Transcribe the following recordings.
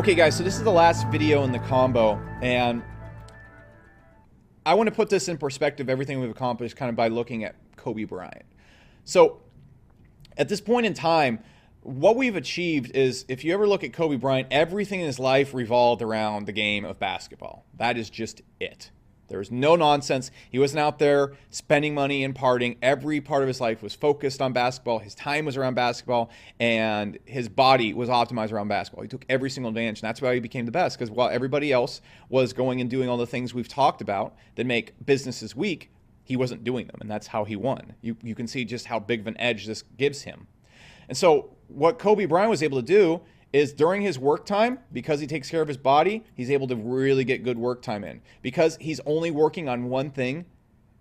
Okay guys, so this is the last video in the combo, and I want to put this in perspective, everything we've accomplished, kind of by looking at Kobe Bryant. So at this point in time, what we've achieved is, if you ever look at Kobe Bryant, everything in his life revolved around the game of basketball. That is just it. There was no nonsense. He wasn't out there spending money and partying. Every part of his life was focused on basketball. His time was around basketball, and his body was optimized around basketball. He took every single advantage, and that's why he became the best, because while everybody else was going and doing all the things we've talked about that make businesses weak, he wasn't doing them, and that's how he won. You can see just how big of an edge this gives him. And so what Kobe Bryant was able to do is, during his work time, because he takes care of his body, he's able to really get good work time in. Because he's only working on one thing,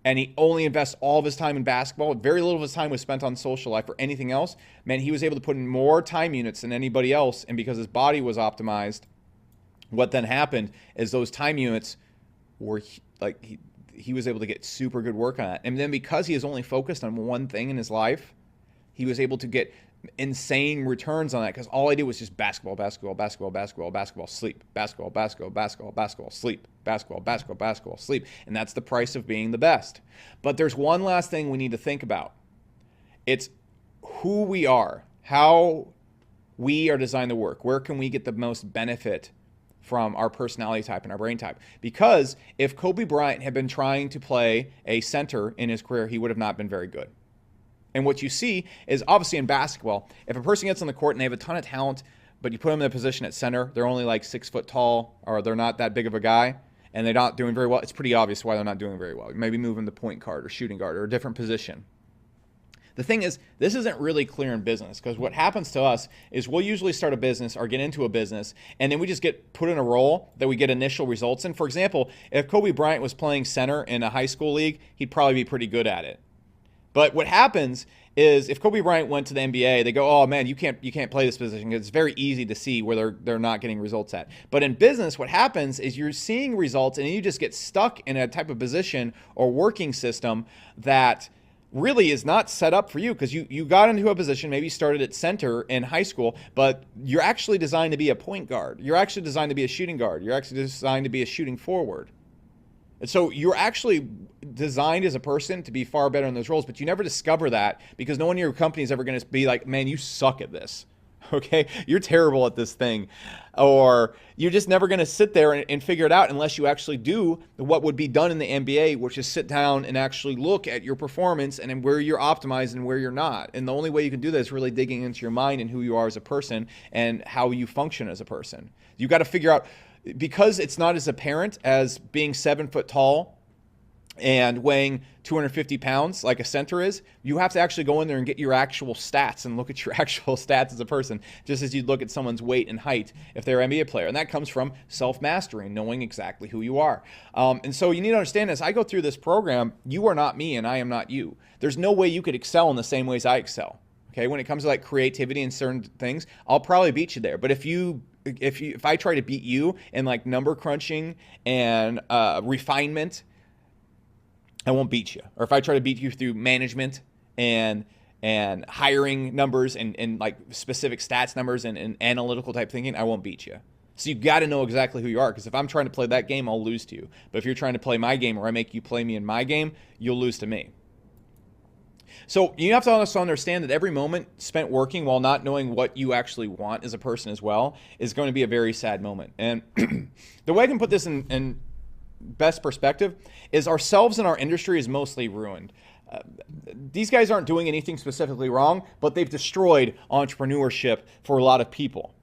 and he only invests all of his time in basketball, very little of his time was spent on social life or anything else, man, he was able to put in more time units than anybody else. And because his body was optimized, what then happened is those time units were like, he was able to get super good work on it. And then because he is only focused on one thing in his life, he was able to get insane returns on that, because all I did was just basketball, basketball, basketball, basketball, basketball, sleep, basketball, basketball, basketball, basketball, sleep, basketball, basketball, basketball, sleep. And that's the price of being the best. But there's one last thing we need to think about. It's who we are, how we are designed to work. Where can we get the most benefit from our personality type and our brain type? Because if Kobe Bryant had been trying to play a center in his career, he would have not been very good. And what you see is, obviously in basketball, if a person gets on the court and they have a ton of talent, but you put them in a position at center, they're only like 6 foot tall, or they're not that big of a guy, and they're not doing very well, it's pretty obvious why they're not doing very well. Maybe move them to point guard or shooting guard or a different position. The thing is, this isn't really clear in business, because what happens to us is we'll usually start a business or get into a business, and then we just get put in a role that we get initial results in. For example, if Kobe Bryant was playing center in a high school league, he'd probably be pretty good at it. But what happens is, if Kobe Bryant went to the NBA, they go, oh man, you can't play this position, because it's very easy to see where they're not getting results at. But in business, what happens is you're seeing results, and you just get stuck in a type of position or working system that really is not set up for you, because you got into a position, maybe you started at center in high school, but you're actually designed to be a point guard. You're actually designed to be a shooting guard. You're actually designed to be a shooting forward. And so you're actually designed as a person to be far better in those roles, but you never discover that, because no one in your company is ever going to be like, man, you suck at this. Okay, you're terrible at this thing. Or you're just never going to sit there and figure it out unless you actually do what would be done in the NBA, which is sit down and actually look at your performance and where you're optimized and where you're not. And the only way you can do that is really digging into your mind and who you are as a person and how you function as a person. You got to figure out, because it's not as apparent as being 7 foot tall and weighing 250 pounds like a center is, you have to actually go in there and get your actual stats and look at your actual stats as a person, just as you'd look at someone's weight and height if they're an NBA player. And that comes from self-mastery, knowing exactly who you are. And so you need to understand, as I go through this program, you are not me and I am not you. There's no way you could excel in the same ways I excel. Okay, when it comes to like creativity and certain things, I'll probably beat you there. But if I try to beat you in like number crunching and refinement, I won't beat you. Or if I try to beat you through management and hiring numbers and like specific stats numbers and analytical type thinking, I won't beat you. So you got to know exactly who you are, because if I'm trying to play that game, I'll lose to you. But if you're trying to play my game, or I make you play me in my game, you'll lose to me. So you have to also understand that every moment spent working while not knowing what you actually want as a person as well is going to be a very sad moment. And the way I can put this in best perspective is, ourselves in our industry is mostly ruined. These guys aren't doing anything specifically wrong, but they've destroyed entrepreneurship for a lot of people.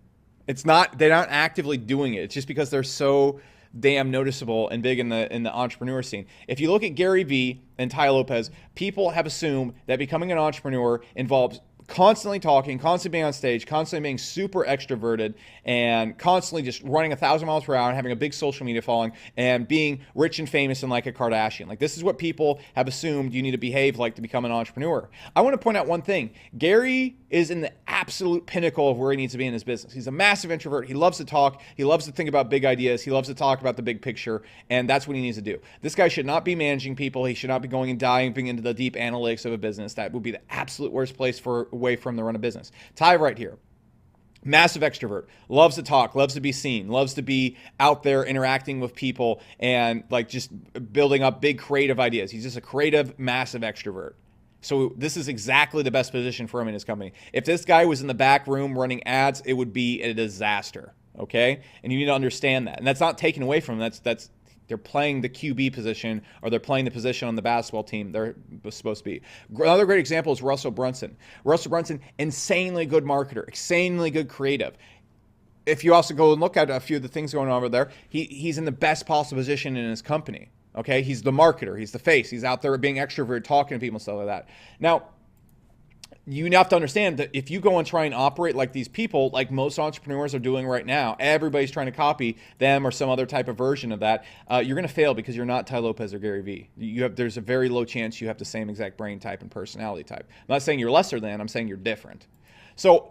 They're not actively doing it. It's just because they're so damn noticeable and big in the entrepreneur scene. If you look at Gary Vee and Tai Lopez, people have assumed that becoming an entrepreneur involves constantly talking, constantly being on stage, constantly being super extroverted, and constantly just running 1,000 miles per hour and having a big social media following and being rich and famous and like a Kardashian. Like, this is what people have assumed you need to behave like to become an entrepreneur. I want to point out one thing. Gary is in the absolute pinnacle of where he needs to be in his business. He's a massive introvert. He loves to talk. He loves to think about big ideas. He loves to talk about the big picture, and that's what he needs to do. This guy should not be managing people. He should not be going and diving into the deep analytics of a business. That would be the absolute worst place for away from the run of business. Ty right here. Massive extrovert, loves to talk, loves to be seen, loves to be out there interacting with people and like just building up big creative ideas. He's just a creative, massive extrovert. So this is exactly the best position for him in his company. If this guy was in the back room running ads, it would be a disaster. Okay, and you need to understand that. And that's not taken away from him. That's they're playing the QB position, or they're playing the position on the basketball team they're supposed to be. Another great example is Russell Brunson. Russell Brunson, insanely good marketer, insanely good creative. If you also go and look at a few of the things going on over there, he's in the best possible position in his company. Okay, he's the marketer, he's the face, he's out there being extroverted, talking to people and stuff like that. Now, you have to understand that if you go and try and operate like these people, like most entrepreneurs are doing right now, everybody's trying to copy them or some other type of version of that, you're going to fail because you're not Tai Lopez or Gary Vee. There's a very low chance you have the same exact brain type and personality type. I'm not saying you're lesser than, I'm saying you're different. So,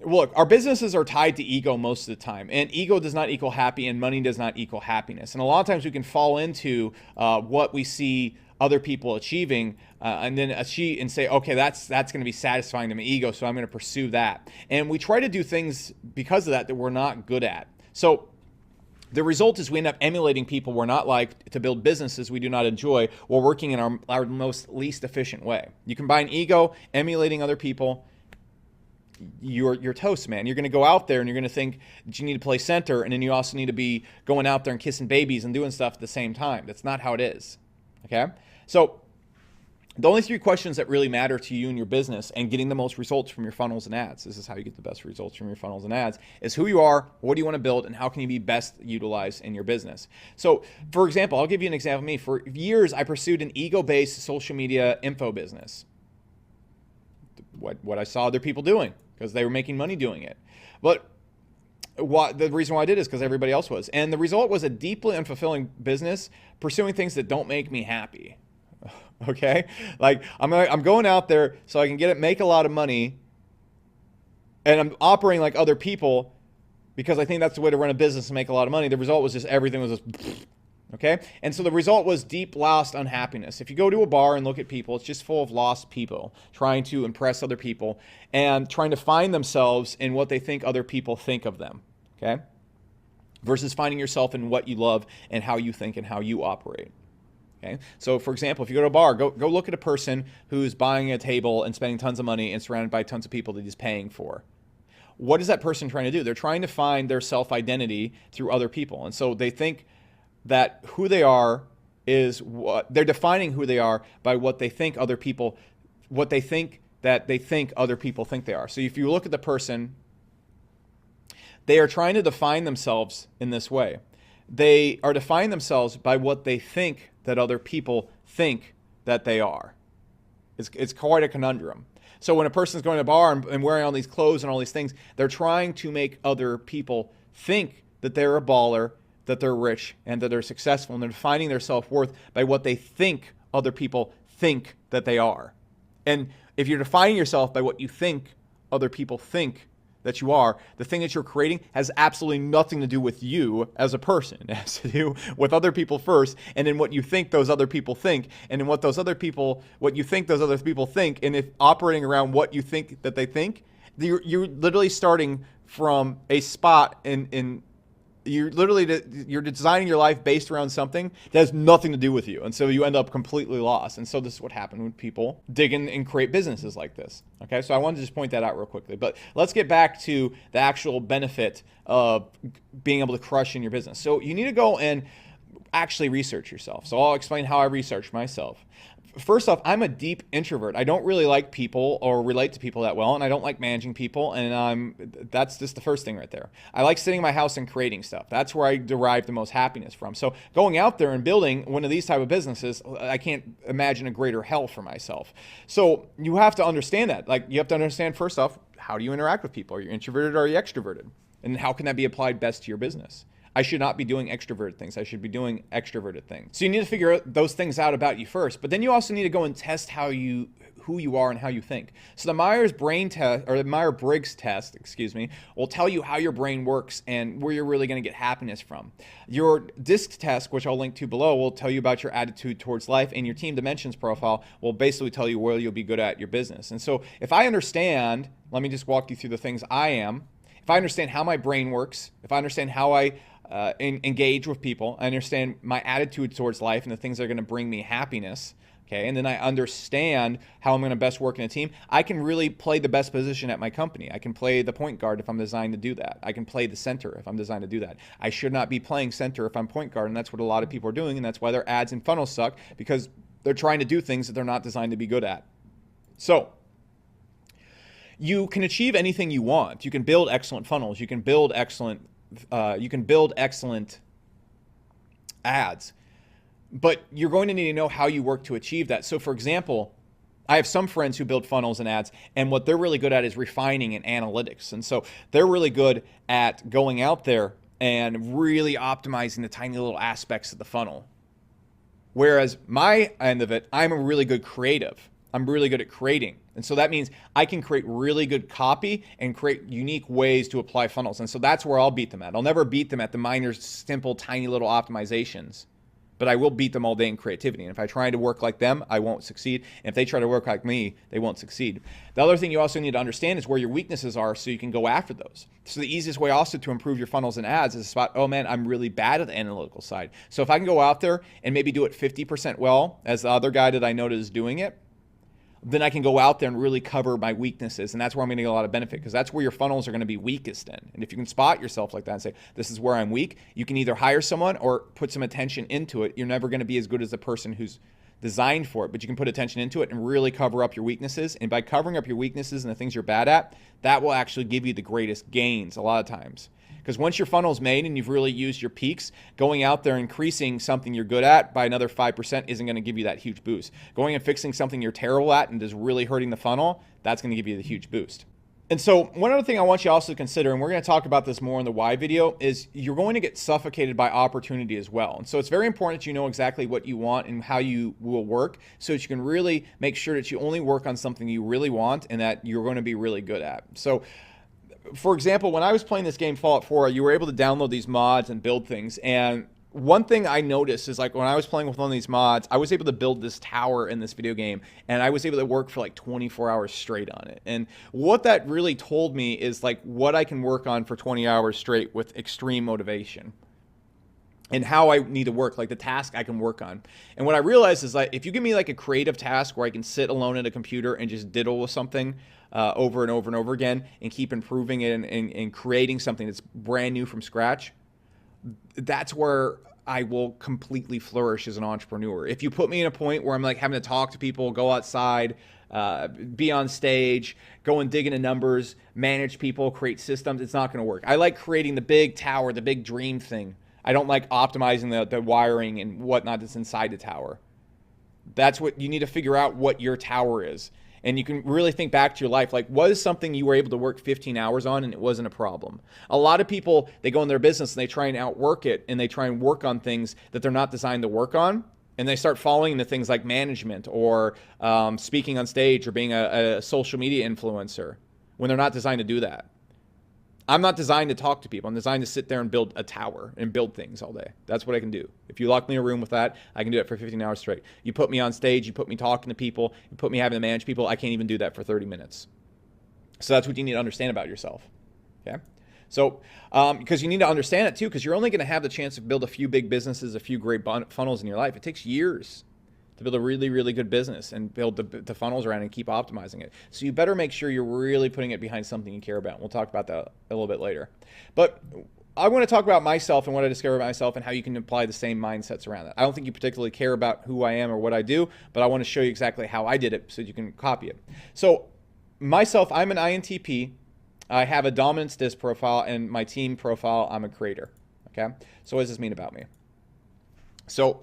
look, our businesses are tied to ego most of the time, and ego does not equal happy, and money does not equal happiness. And a lot of times we can fall into what we see other people achieving and then achieve and say, okay, that's going to be satisfying to my ego, so I'm going to pursue that. And we try to do things because of that we're not good at. So the result is we end up emulating people we're not like to build businesses we do not enjoy while working in our most least efficient way. You combine ego, emulating other people, you're toast, man. You're going to go out there and you're going to think that you need to play center, and then you also need to be going out there and kissing babies and doing stuff at the same time. That's not how it is. Okay? So the only 3 questions that really matter to you and your business and getting the most results from your funnels and ads, this is how you get the best results from your funnels and ads, is who you are, what do you want to build, and how can you be best utilized in your business. So, for example, I'll give you an example of me. For years, I pursued an ego-based social media info business. What I saw other people doing, because they were making money doing it. But the reason why I did is because everybody else was. And the result was a deeply unfulfilling business pursuing things that don't make me happy. Okay? Like, I'm going out there so I can make a lot of money, and I'm operating like other people because I think that's the way to run a business and make a lot of money. The result was just everything was just okay? And so the result was deep, lost unhappiness. If you go to a bar and look at people, it's just full of lost people trying to impress other people and trying to find themselves in what they think other people think of them, okay? Versus finding yourself in what you love and how you think and how you operate. Okay? So, for example, if you go to a bar, go look at a person who's buying a table and spending tons of money and surrounded by tons of people that he's paying for. What is that person trying to do? They're trying to find their self-identity through other people. And so they think that who they are is what they're defining who they are by what they think other people, what they think that they think other people think they are. So if you look at the person, they are trying to define themselves in this way. They are defining themselves by what they think that other people think that they are. It's quite a conundrum. So when a person's going to a bar and wearing all these clothes and all these things, they're trying to make other people think that they're a baller, that they're rich, and that they're successful, and they're defining their self-worth by what they think other people think that they are. And if you're defining yourself by what you think other people think that you are, the thing that you're creating has absolutely nothing to do with you as a person. It has to do with other people first, and then what you think those other people think, and then what you think those other people think, and if operating around what you think that they think, you're literally starting from a spot in you're designing your life based around something that has nothing to do with you. And so you end up completely lost. And so this is what happened when people dig in and create businesses like this. Okay, so I wanted to just point that out real quickly. But let's get back to the actual benefit of being able to crush in your business. So you need to go and actually research yourself. So I'll explain how I research myself. First off, I'm a deep introvert. I don't really like people or relate to people that well, and I don't like managing people, and that's just the first thing right there. I like sitting in my house and creating stuff. That's where I derive the most happiness from. So going out there and building one of these type of businesses, I can't imagine a greater hell for myself. So you have to understand that. Like, you have to understand, first off, how do you interact with people? Are you introverted or are you extroverted? And how can that be applied best to your business? I should not be doing extroverted things. I should be doing extroverted things. So you need to figure those things out about you first. But then you also need to go and test who you are and how you think. So the Myers-Briggs test, will tell you how your brain works and where you're really going to get happiness from. Your DISC test, which I'll link to below, will tell you about your attitude towards life, and your team dimensions profile will basically tell you where you'll be good at your business. And so if I understand, let me just walk you through the things I am. If I understand how my brain works, if I understand how I engage with people, I understand my attitude towards life and the things that are going to bring me happiness, okay, and then I understand how I'm going to best work in a team, I can really play the best position at my company. I can play the point guard if I'm designed to do that. I can play the center if I'm designed to do that. I should not be playing center if I'm point guard, and that's what a lot of people are doing, and that's why their ads and funnels suck, because they're trying to do things that they're not designed to be good at. So you can achieve anything you want. You can build excellent funnels. You can build excellent ads, but you're going to need to know how you work to achieve that. So for example, I have some friends who build funnels and ads, and what they're really good at is refining and analytics. And so they're really good at going out there and really optimizing the tiny little aspects of the funnel. Whereas my end of it, I'm a really good creative. I'm really good at creating. And so that means I can create really good copy and create unique ways to apply funnels. And so that's where I'll beat them at. I'll never beat them at the minor, simple, tiny little optimizations, but I will beat them all day in creativity. And if I try to work like them, I won't succeed. And if they try to work like me, they won't succeed. The other thing you also need to understand is where your weaknesses are, so you can go after those. So the easiest way also to improve your funnels and ads is to spot, oh man, I'm really bad at the analytical side. So if I can go out there and maybe do it 50% well, as the other guy that I noticed is doing it, then I can go out there and really cover my weaknesses. And that's where I'm going to get a lot of benefit, because that's where your funnels are going to be weakest in. And if you can spot yourself like that and say, this is where I'm weak, you can either hire someone or put some attention into it. You're never going to be as good as the person who's designed for it, but you can put attention into it and really cover up your weaknesses. And by covering up your weaknesses and the things you're bad at, that will actually give you the greatest gains a lot of times. Because once your funnel's made and you've really used your peaks, going out there increasing something you're good at by another 5% isn't going to give you that huge boost. Going and fixing something you're terrible at and is really hurting the funnel, that's going to give you the huge boost. And so one other thing I want you also to consider, and we're going to talk about this more in the why video, is you're going to get suffocated by opportunity as well. And so it's very important that you know exactly what you want and how you will work, so that you can really make sure that you only work on something you really want and that you're going to be really good at. So for example, when I was playing this game Fallout 4, you were able to download these mods and build things. And one thing I noticed is, like, when I was playing with one of these mods, I was able to build this tower in this video game, and I was able to work for like 24 hours straight on it. And what that really told me is like what I can work on for 20 hours straight with extreme motivation, and how I need to work, like the task I can work on. And what I realized is, like, if you give me like a creative task where I can sit alone at a computer and just diddle with something over and over and over again and keep improving it and creating something that's brand new from scratch, that's where I will completely flourish as an entrepreneur. If you put me in a point where I'm like having to talk to people, go outside, be on stage, go and dig into numbers, manage people, create systems, it's not going to work. I like creating the big tower, the big dream thing. I don't like optimizing the wiring and whatnot that's inside the tower. That's what you need to figure out, what your tower is. And you can really think back to your life. Like, what is something you were able to work 15 hours on and it wasn't a problem? A lot of people, they go in their business and they try and outwork it, and they try and work on things that they're not designed to work on. And they start falling into things like management or speaking on stage or being a social media influencer when they're not designed to do that. I'm not designed to talk to people. I'm designed to sit there and build a tower and build things all day. That's what I can do. If you lock me in a room with that, I can do it for 15 hours straight. You put me on stage, you put me talking to people, you put me having to manage people, I can't even do that for 30 minutes. So that's what you need to understand about yourself. Okay? So, because you need to understand it too, because you're only going to have the chance to build a few big businesses, a few great funnels in your life. It takes years to build a really, really good business and build the funnels around and keep optimizing it. So you better make sure you're really putting it behind something you care about. We'll talk about that a little bit later. But I want to talk about myself and what I discovered about myself and how you can apply the same mindsets around that. I don't think you particularly care about who I am or what I do, but I want to show you exactly how I did it so you can copy it. So myself, I'm an INTP. I have a dominance DISC profile, and my team profile, I'm a creator. Okay? So what does this mean about me? So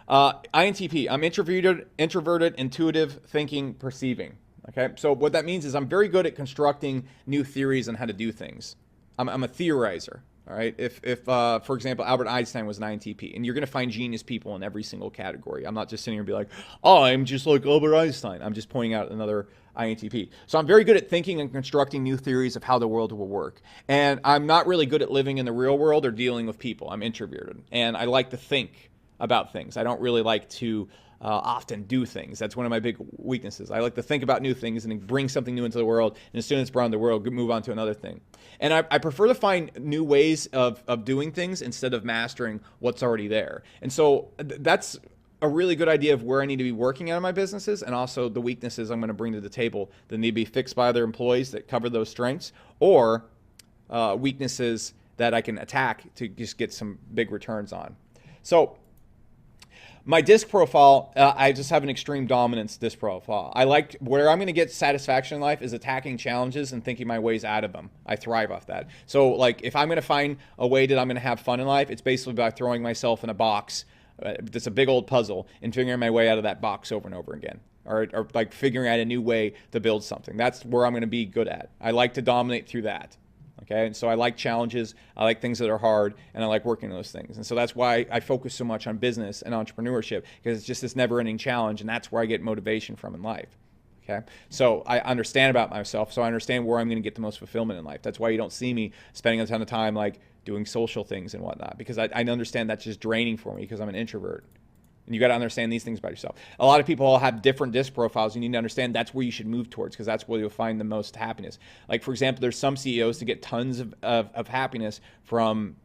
INTP, I'm introverted, intuitive, thinking, perceiving. Okay, so what that means is I'm very good at constructing new theories on how to do things. I'm a theorizer. All right. If for example, Albert Einstein was an INTP, and you're going to find genius people in every single category. I'm not just sitting here and be like, oh, I'm just like Albert Einstein. I'm just pointing out another INTP. So I'm very good at thinking and constructing new theories of how the world will work. And I'm not really good at living in the real world or dealing with people. I'm introverted, and I like to think about things. I don't really like to often do things. That's one of my big weaknesses. I like to think about new things and bring something new into the world, and as soon as it's brought into the world, move on to another thing. And I prefer to find new ways of doing things instead of mastering what's already there. And so that's a really good idea of where I need to be working out of my businesses, and also the weaknesses I'm going to bring to the table that need to be fixed by other employees that cover those strengths, or weaknesses that I can attack to just get some big returns on. So my disc profile, I just have an extreme dominance disc profile. I like where I'm going to get satisfaction in life is attacking challenges and thinking my ways out of them. I thrive off that. So like if I'm going to find a way that I'm going to have fun in life, it's basically by throwing myself in a box. It's a big old puzzle and figuring my way out of that box over and over again. Or like figuring out a new way to build something. That's where I'm going to be good at. I like to dominate through that. Okay, and so I like challenges, I like things that are hard, and I like working on those things. And so that's why I focus so much on business and entrepreneurship, because it's just this never-ending challenge, and that's where I get motivation from in life. Okay, so I understand about myself, so I understand where I'm going to get the most fulfillment in life. That's why you don't see me spending a ton of time like doing social things and whatnot, because I understand that's just draining for me because I'm an introvert. And you got to understand these things about yourself. A lot of people all have different disc profiles. You need to understand that's where you should move towards, because that's where you'll find the most happiness. Like, for example, there's some CEOs that get tons of happiness from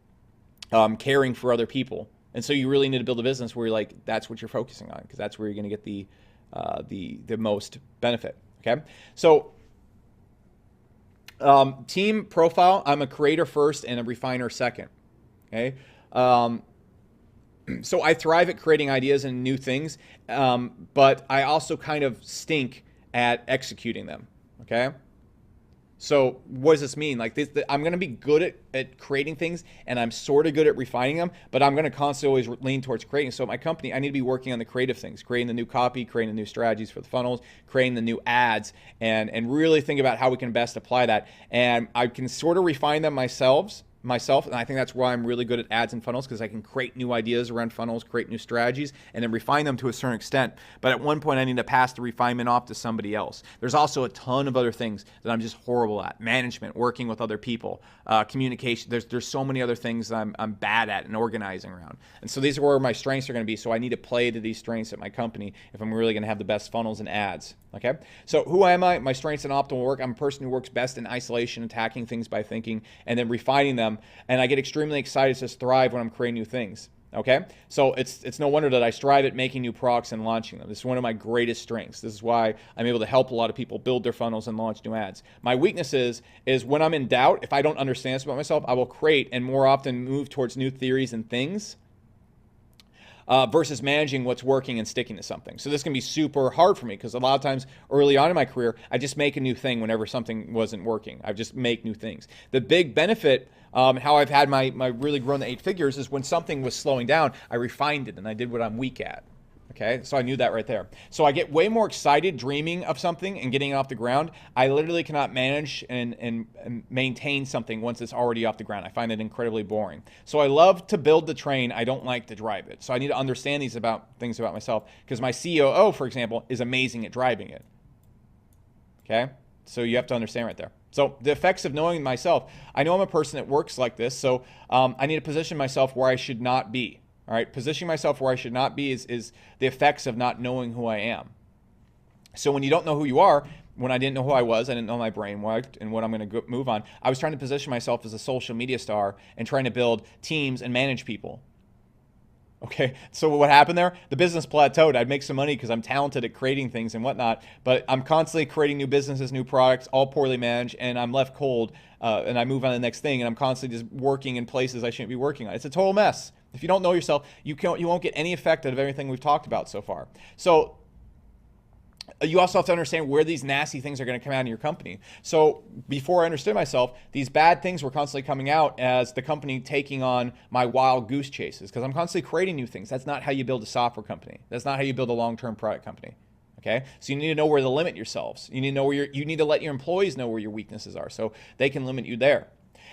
caring for other people. And so you really need to build a business where you're like, that's what you're focusing on, because that's where you're going to get the most benefit. Okay. So team profile, I'm a creator first and a refiner second. Okay. So I thrive at creating ideas and new things, but I also kind of stink at executing them, okay? So what does this mean? Like I'm going to be good at creating things, and I'm sort of good at refining them, but I'm going to constantly always lean towards creating. So at my company, I need to be working on the creative things, creating the new copy, creating the new strategies for the funnels, creating the new ads, and really think about how we can best apply that. And I can sort of refine them myself, and I think that's why I'm really good at ads and funnels, because I can create new ideas around funnels, create new strategies, and then refine them to a certain extent. But at one point, I need to pass the refinement off to somebody else. There's also a ton of other things that I'm just horrible at: management, working with other people, communication. There's so many other things that I'm bad at and organizing around. And so these are where my strengths are going to be. So I need to play to these strengths at my company if I'm really going to have the best funnels and ads. Okay, so who am I? My strengths and optimal work. I'm a person who works best in isolation, attacking things by thinking and then refining them. And I get extremely excited to thrive when I'm creating new things. Okay, so it's no wonder that I strive at making new products and launching them. This is one of my greatest strengths. This is why I'm able to help a lot of people build their funnels and launch new ads. My weaknesses is when I'm in doubt, if I don't understand this about myself, I will create and more often move towards new theories and things. Versus managing what's working and sticking to something. So this can be super hard for me, because a lot of times early on in my career, I just make a new thing whenever something wasn't working. I just make new things. The big benefit, how I've had my really grown to 8 figures, is when something was slowing down, I refined it and I did what I'm weak at. Okay, so I knew that right there. So I get way more excited dreaming of something and getting it off the ground. I literally cannot manage and maintain something once it's already off the ground. I find it incredibly boring. So I love to build the train. I don't like to drive it. So I need to understand these things about myself, because my COO, for example, is amazing at driving it. Okay, so you have to understand right there. So the effects of knowing myself, I know I'm a person that works like this, so I need to position myself where I should not be. All right, positioning myself where I should not be is the effects of not knowing who I am. So when you don't know who you are, when I didn't know who I was, I didn't know my brain worked and what I'm going to move on, I was trying to position myself as a social media star and trying to build teams and manage people. Okay, so what happened there? The business plateaued. I'd make some money because I'm talented at creating things and whatnot, but I'm constantly creating new businesses, new products, all poorly managed, and I'm left cold, and I move on to the next thing, and I'm constantly just working in places I shouldn't be working on. It's a total mess. If you don't know yourself, you won't get any effect out of everything we've talked about so far. So you also have to understand where these nasty things are going to come out in your company. So before I understood myself, these bad things were constantly coming out as the company taking on my wild goose chases, because I'm constantly creating new things. That's not how you build a software company. That's not how you build a long-term product company. Okay, so you need to know where to limit yourselves. You need to know you need to let your employees know where your weaknesses are, so they can limit you there.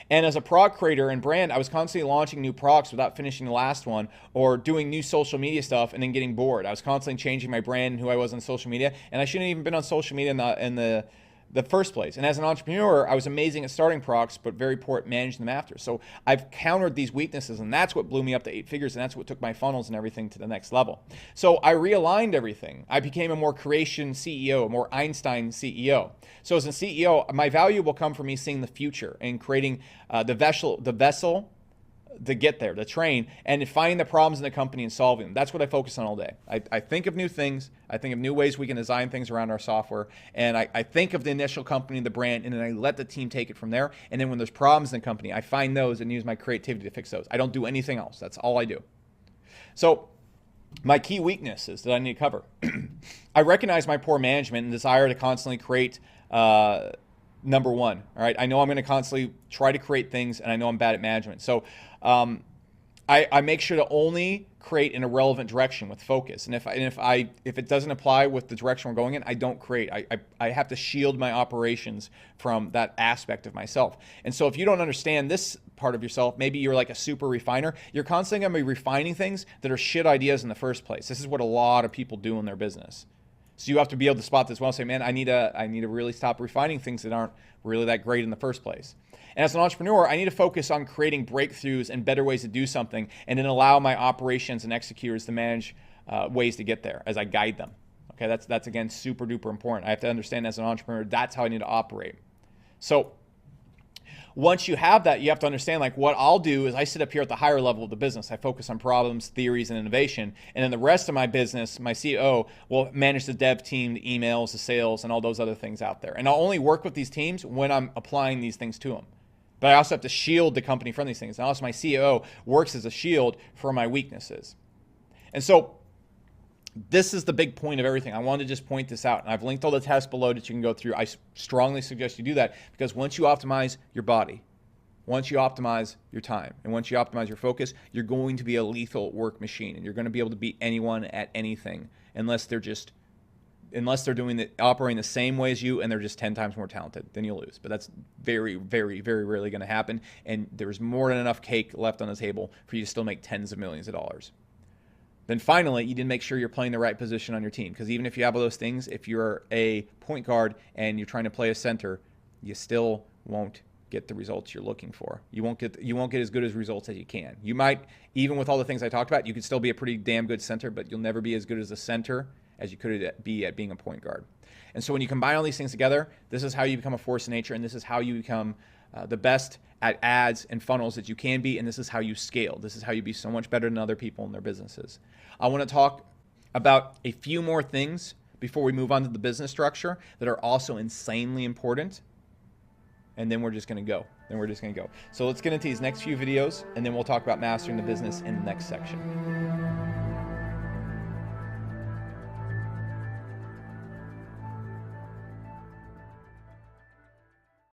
And as a product creator and brand, I was constantly launching new products without finishing the last one, or doing new social media stuff and then getting bored. I was constantly changing my brand and who I was on social media, and I shouldn't have even been on social media in the first place. And as an entrepreneur, I was amazing at starting products, but very poor at managing them after. So I've countered these weaknesses, and that's what blew me up to 8 figures, and that's what took my funnels and everything to the next level. So I realigned everything. I became a more creation CEO, a more Einstein CEO. So as a CEO, my value will come from me seeing the future and creating the vessel to get there, the train, and finding the problems in the company and solving them. That's what I focus on all day. I think of new things. I think of new ways we can design things around our software. And I think of the initial company, the brand, and then I let the team take it from there. And then when there's problems in the company, I find those and use my creativity to fix those. I don't do anything else. That's all I do. So my key weaknesses that I need to cover. I recognize my poor management and desire to constantly create number one. All right. I know I'm going to constantly try to create things, and I know I'm bad at management. So I make sure to only create in a relevant direction with focus. And if it doesn't apply with the direction we're going in, I don't create. I have to shield my operations from that aspect of myself. And so if you don't understand this part of yourself, maybe you're like a super refiner, you're constantly going to be refining things that are shit ideas in the first place. This is what a lot of people do in their business. So you have to be able to spot this well and say, man, I need to really stop refining things that aren't really that great in the first place. And as an entrepreneur, I need to focus on creating breakthroughs and better ways to do something, and then allow my operations and executors to manage ways to get there as I guide them. Okay, that's again super duper important. I have to understand as an entrepreneur, that's how I need to operate. So once you have that, you have to understand, like, what I'll do is I sit up here at the higher level of the business. I focus on problems, theories, and innovation. And then the rest of my business, my CEO, will manage the dev team, the emails, the sales, and all those other things out there. And I'll only work with these teams when I'm applying these things to them. But I also have to shield the company from these things. And also my CEO works as a shield for my weaknesses. And so this is the big point of everything. I wanted to just point this out. And I've linked all the tests below that you can go through. I strongly suggest you do that, because once you optimize your body, once you optimize your time, and once you optimize your focus, you're going to be a lethal work machine, and you're going to be able to beat anyone at anything unless they're operating the same way as you and they're just 10 times more talented. Then you'll lose. But that's very, very, very rarely going to happen. And there's more than enough cake left on the table for you to still make tens of millions of dollars. Then finally, you need to make sure you're playing the right position on your team. Because even if you have all those things, if you're a point guard and you're trying to play a center, you still won't get the results you're looking for. You won't get as good as results as you can. You might, even with all the things I talked about, you could still be a pretty damn good center, but you'll never be as good as a center as you could be at being a point guard. And so when you combine all these things together, this is how you become a force in nature, and this is how you become the best at ads and funnels that you can be, and this is how you scale. This is how you be so much better than other people in their businesses. I want to talk about a few more things before we move on to the business structure that are also insanely important, and then we're just going to go. So let's get into these next few videos, and then we'll talk about mastering the business in the next section.